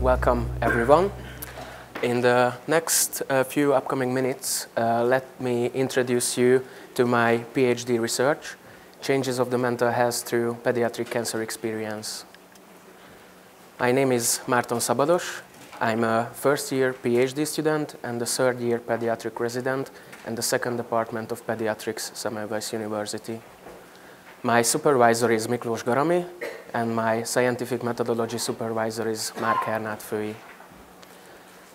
welcome everyone. In the next few upcoming minutes, let me introduce you to my PhD research, Changes of the Mental Health Through Pediatric Cancer Experience. My name is Márton Szabados. I'm a first-year PhD student and a third-year pediatric resident in the second Department of Pediatrics, Semmelweis University. My supervisor is Miklós Garami, and my scientific methodology supervisor is Márton.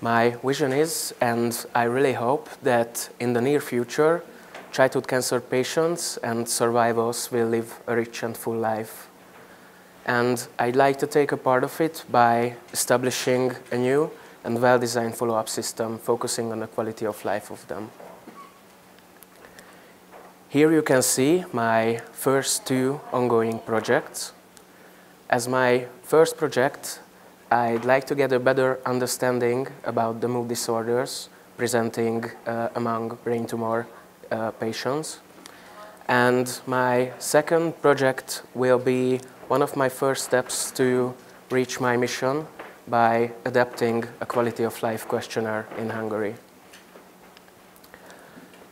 My vision is, and I really hope, that in the near future, childhood cancer patients and survivors will live a rich and full life. And I'd like to take a part of it by establishing a new and well-designed follow-up system focusing on the quality of life of them. Here you can see my first two ongoing projects. As my first project, I'd like to get a better understanding about the mood disorders presenting among brain tumor patients. And my second project will be one of my first steps to reach my mission by adapting a quality of life questionnaire in Hungary.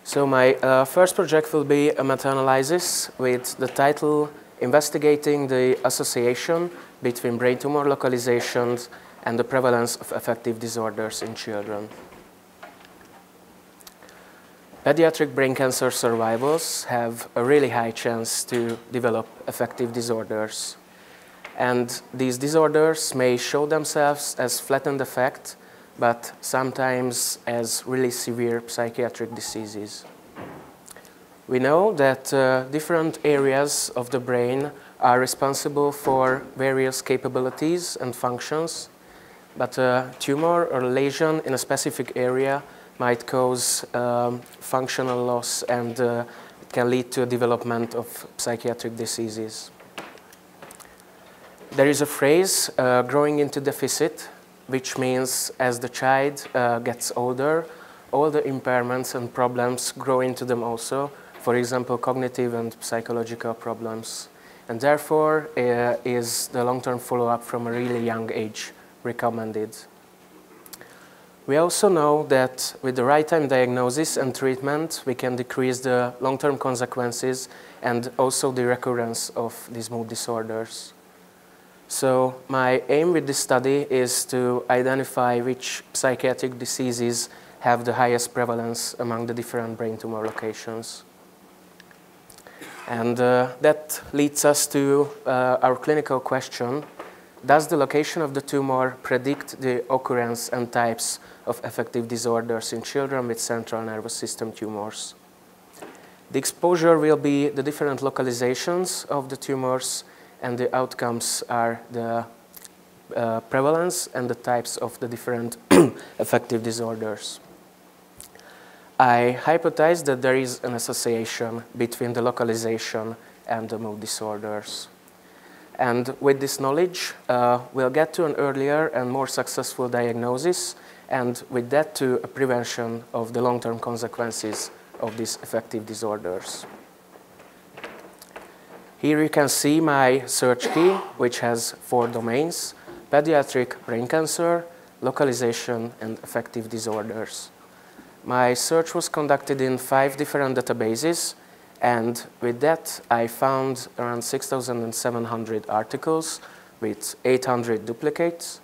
So my first project will be a meta-analysis with the title Investigating the Association between Brain Tumor Localizations and the Prevalence of Affective Disorders in Children. Pediatric brain cancer survivors have a really high chance to develop affective disorders. And these disorders may show themselves as flattened affect, but sometimes as really severe psychiatric diseases. We know that different areas of the brain are responsible for various capabilities and functions, but a tumor or lesion in a specific area might cause functional loss and it can lead to a development of psychiatric diseases. There is a phrase, growing into deficit, which means as the child gets older, all the impairments and problems grow into them also, for example, cognitive and psychological problems. And therefore, is the long-term follow-up from a really young age recommended. We also know that with the right time diagnosis and treatment, we can decrease the long-term consequences and also the recurrence of these mood disorders. So my aim with this study is to identify which psychiatric diseases have the highest prevalence among the different brain tumor locations. And that leads us to our clinical question. Does the location of the tumor predict the occurrence and types of affective disorders in children with central nervous system tumors? The exposure will be the different localizations of the tumors, and the outcomes are the prevalence and the types of the different affective disorders. I hypothesize that there is an association between the localization and the mood disorders. And with this knowledge, we'll get to an earlier and more successful diagnosis, and with that to a prevention of the long-term consequences of these affective disorders. Here you can see my search key, which has 4 domains: pediatric brain cancer, localization, and affective disorders. My search was conducted in 5 different databases, and with that I found around 6,700 articles with 800 duplicates.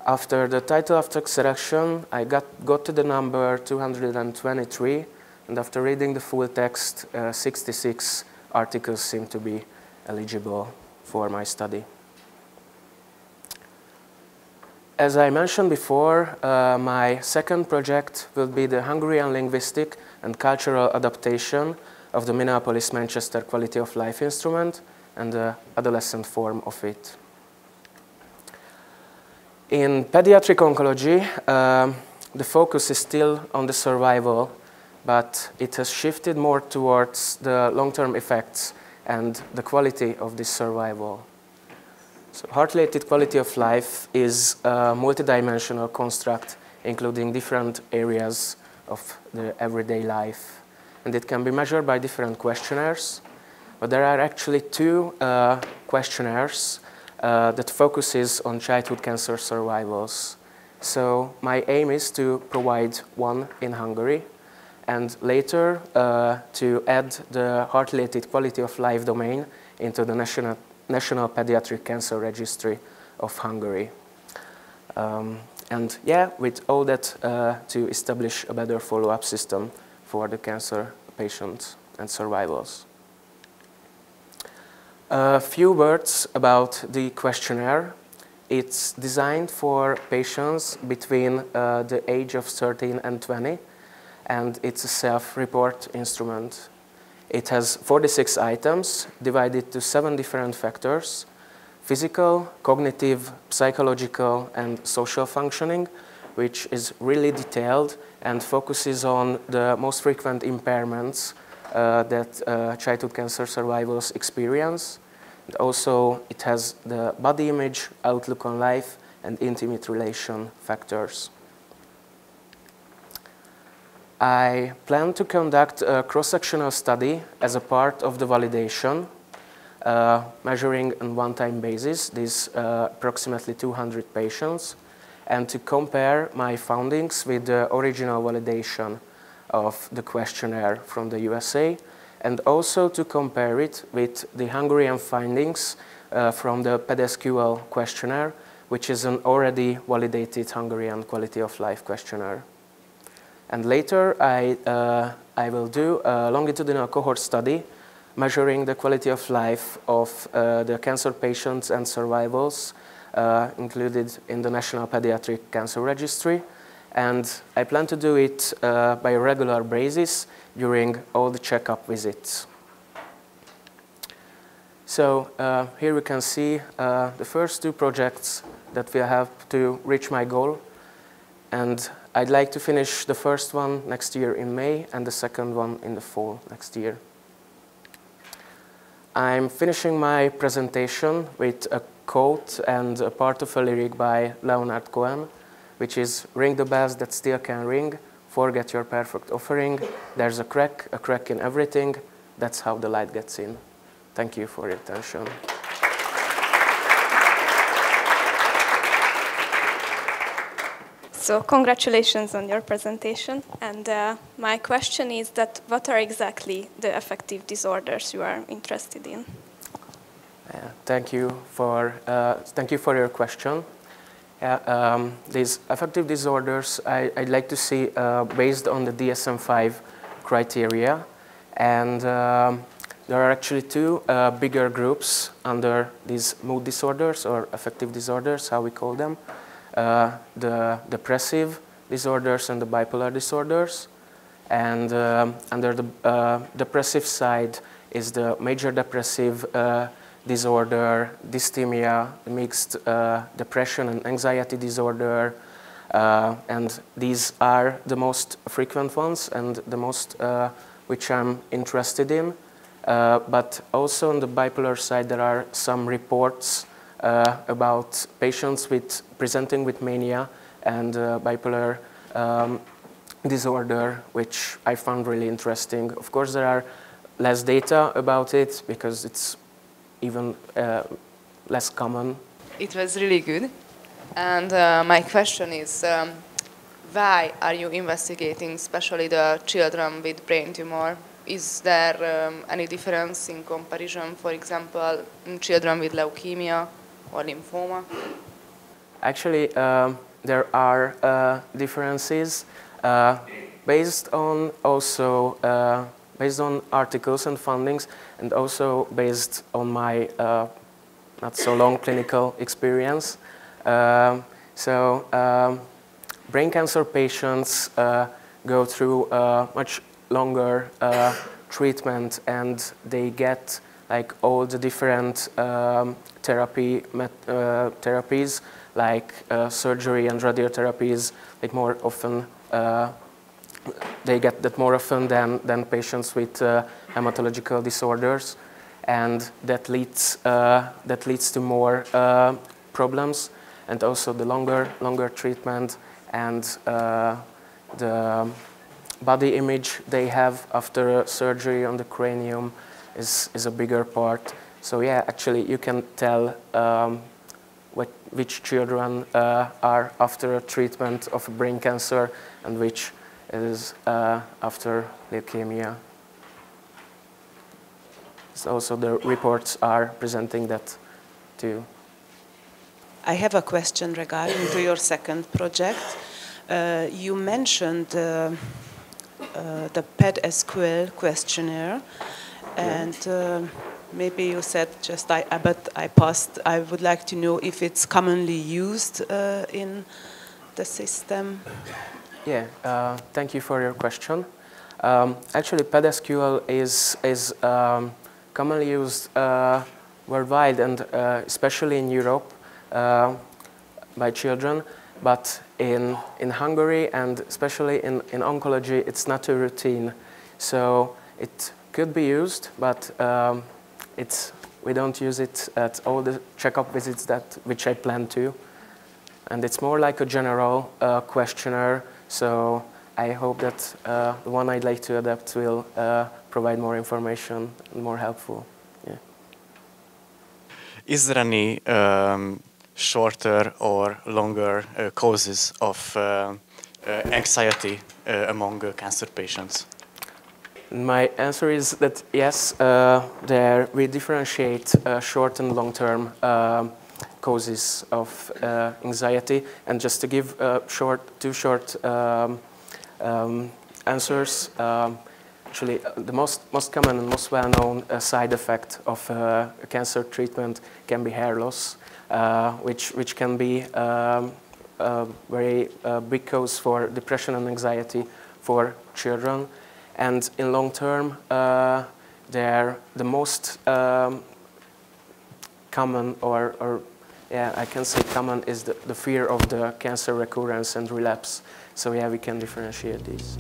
After the title of text selection, I got to the number 223, and after reading the full text, 66 articles seem to be eligible for my study. As I mentioned before, my second project will be the Hungarian linguistic and cultural adaptation of the Minneapolis-Manchester Quality of Life Instrument and the adolescent form of it. In pediatric oncology, the focus is still on the survival, but it has shifted more towards the long-term effects and the quality of this survival. So heart-related quality of life is a multidimensional construct, including different areas of the everyday life. And it can be measured by different questionnaires, but there are actually 2 questionnaires that focuses on childhood cancer survivals. So my aim is to provide one in Hungary, and later to add the heart-related quality of life domain into the National Pediatric Cancer Registry of Hungary. And yeah, with all that, to establish a better follow-up system for the cancer patients and survivals. A few words about the questionnaire. It's designed for patients between the age of 13 and 20, and it's a self-report instrument. It has 46 items divided to 7 different factors: physical, cognitive, psychological, and social functioning, which is really detailed and focuses on the most frequent impairments that childhood cancer survivors experience. And also, it has the body image, outlook on life, and intimate relation factors. I plan to conduct a cross-sectional study as a part of the validation, measuring on one-time basis these approximately 200 patients, and to compare my findings with the original validation of the questionnaire from the USA, and also to compare it with the Hungarian findings from the PedSQL questionnaire, which is an already validated Hungarian quality of life questionnaire. And later, I will do a longitudinal cohort study measuring the quality of life of the cancer patients and survivals included in the National Pediatric Cancer Registry. And I plan to do it by a regular basis during all the checkup visits. So here we can see the first 2 projects that will help to reach my goal. And I'd like to finish the first one next year in May and the second one in the fall next year. I'm finishing my presentation with a quote and a part of a lyric by Leonard Cohen, which is, "Ring the bells that still can ring, forget your perfect offering, there's a crack in everything, that's how the light gets in." Thank you for your attention. So congratulations on your presentation. And my question is that what are exactly the affective disorders you are interested in? Thank you for your question. These affective disorders I'd like to see based on the DSM-5 criteria, and there are actually 2 bigger groups under these mood disorders or affective disorders, how we call them. The depressive disorders and the bipolar disorders. And under the depressive side is the major depressive disorder, dysthymia, mixed depression and anxiety disorder. And these are the most frequent ones and the most which I'm interested in. But also on the bipolar side, there are some reports about patients presenting with mania and bipolar disorder, which I found really interesting. Of course, there are less data about it because it's even less common. It was really good. And my question is, why are you investigating especially the children with brain tumor? Is there any difference in comparison, for example, in children with leukemia or lymphoma? Actually, there are differences based on articles and findings, and also based on my not so long clinical experience. Brain cancer patients go through much longer treatment, and they get like all the different therapies, like surgery and radiotherapies. Like more often, they get that more often than patients with hematological disorders, and that leads to more problems, and also the longer treatment, and the body image they have after surgery on the cranium is a bigger part. So yeah, actually you can tell which children are after a treatment of brain cancer and which is after leukemia. So also the reports are presenting that too. I have a question regarding to your second project. You mentioned the PedSQL questionnaire, and maybe you said just but I passed. I would like to know if it's commonly used in the system. Yeah, thank you for your question. Actually, PedSQL is commonly used worldwide and especially in Europe by children, but in Hungary and especially in oncology, it's not a routine. So it could be used, but we don't use it at all the checkup visits which I plan to. And it's more like a general questionnaire, so I hope that the one I'd like to adapt will provide more information and more helpful. Yeah. Is there any shorter or longer causes of anxiety among cancer patients? My answer is that yes, we differentiate short and long-term causes of anxiety. And just to give two short answers, actually the most common and most well-known side effect of cancer treatment can be hair loss, which can be a very big cause for depression and anxiety for children. And in long term, the most common, yeah, I can say common, is the fear of the cancer recurrence and relapse. So yeah, we can differentiate these.